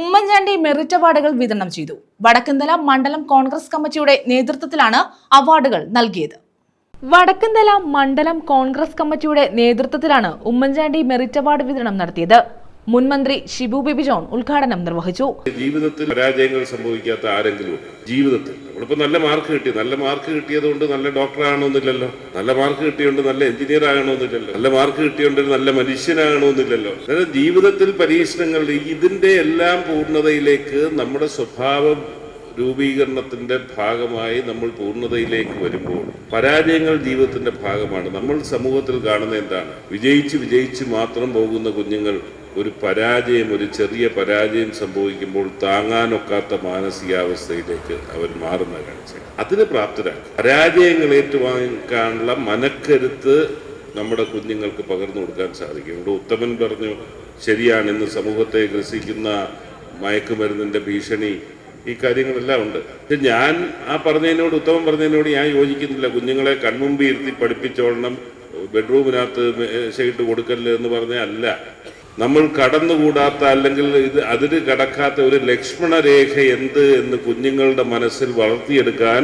Oommen Chandy merit അവാർഡുകൾ വിതരണം ചെയ്തു. വടക്കുംതല മണ്ഡലം കോൺഗ്രസ് കമ്മിറ്റിയുടെ നേതൃത്വത്തിലാണ് അവാർഡുകൾ നൽകിയത്. വടക്കുംതല മണ്ഡലം കോൺഗ്രസ് കമ്മിറ്റിയുടെ നേതൃത്വത്തിലാണ് ഉമ്മൻചാണ്ടി മെറിറ്റ് അവാർഡ് വിതരണം നടത്തിയത്. മുൻ മന്ത്രി ഷിബു ബേബി ജോൺ ഉദ്ഘാടനം നിർവഹിച്ചു. ജീവിതത്തിൽ പരാജയങ്ങൾ സംഭവിക്കാത്ത ആരെങ്കിലും ജീവിതത്തിൽ നമ്മളിപ്പോ നല്ല മാർക്ക് കിട്ടിയതുകൊണ്ട് നല്ല ഡോക്ടർ ആകണമെന്നില്ലല്ലോ, നല്ല മാർക്ക് കിട്ടിയോണ്ട് നല്ല എഞ്ചിനീയർ ആകണമെന്നില്ലല്ലോ, നല്ല മാർക്ക് കിട്ടിയോണ്ട് നല്ല മനുഷ്യനാകണമെന്നില്ലല്ലോ. അതായത് ജീവിതത്തിൽ പരീക്ഷണങ്ങൾ ഇതിന്റെ എല്ലാം പൂർണ്ണതയിലേക്ക് നമ്മുടെ സ്വഭാവം രൂപീകരണത്തിന്റെ ഭാഗമായി നമ്മൾ പൂർണ്ണതയിലേക്ക് വരുമ്പോൾ പരാജയങ്ങൾ ജീവിതത്തിന്റെ ഭാഗമാണ്. നമ്മൾ സമൂഹത്തിൽ കാണുന്ന എന്താണ്? വിജയിച്ച് മാത്രം പോകുന്ന കുഞ്ഞുങ്ങൾ ഒരു ചെറിയ പരാജയം സംഭവിക്കുമ്പോൾ താങ്ങാനൊക്കാത്ത മാനസികാവസ്ഥയിലേക്ക് അവർ മാറുന്ന കാഴ്ച. അതിന് പ്രാപ്തരാക്കും. പരാജയങ്ങൾ ഏറ്റുവാങ്ങിക്കാനുള്ള മനക്കരുത്ത് നമ്മുടെ കുഞ്ഞുങ്ങൾക്ക് പകർന്നു കൊടുക്കാൻ സാധിക്കും. ഇവിടെ ഉത്തമൻ പറഞ്ഞു, ശരിയാണ്, ഇന്ന് സമൂഹത്തെ ഗ്രസിക്കുന്ന മയക്കുമരുന്നിന്റെ ഭീഷണി, ഈ കാര്യങ്ങളെല്ലാം ഉണ്ട്. പക്ഷെ ഞാൻ ഉത്തമൻ പറഞ്ഞതിനോട് ഞാൻ യോജിക്കുന്നില്ല. കുഞ്ഞുങ്ങളെ കൺമുമ്പിൽ ഇരുത്തി പഠിപ്പിച്ചോളണം, ബെഡ്റൂമിനകത്ത് മേശയിട്ട് കൊടുക്കല്ലേ എന്ന് പറഞ്ഞാൽ അല്ല. നമ്മൾ കടന്നുകൂടാത്ത അല്ലെങ്കിൽ അതിന് കടക്കാത്ത ഒരു ലക്ഷ്മണരേഖ എന്ത് എന്ന് കുഞ്ഞുങ്ങളുടെ മനസ്സിൽ വളർത്തിയെടുക്കാൻ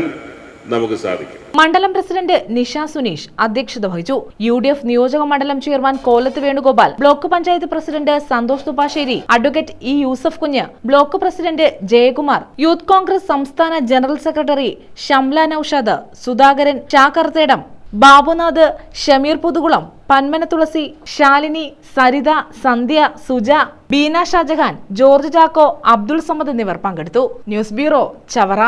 നമുക്ക് സാധിക്കും. മണ്ഡലം പ്രസിഡന്റ് നിഷ സുനീഷ് അധ്യക്ഷത വഹിച്ചു. UDF നിയോജക മണ്ഡലം chairman Kolath Venugopal, block panchayat president Santhosh Thuppassery, advocate E Yusuf Kunju, block president Jayakumar, youth Congress സംസ്ഥാന ജനറൽ സെക്രട്ടറി ഷംല നൌഷാദ്, സുധാകരൻ ചാക്കർത്തേടം, ബാബുനാഥ്, ഷമീർ പുതുകുളം, പന്മന തുളസി, ശാലിനി, സരിത, സന്ധ്യ, സുജ, ബീന ഷാജഹാൻ, ജോർജ് ചാക്കോ, അബ്ദുൾ സമദ് എന്നിവർ പങ്കെടുത്തു. News bureau, Chavara.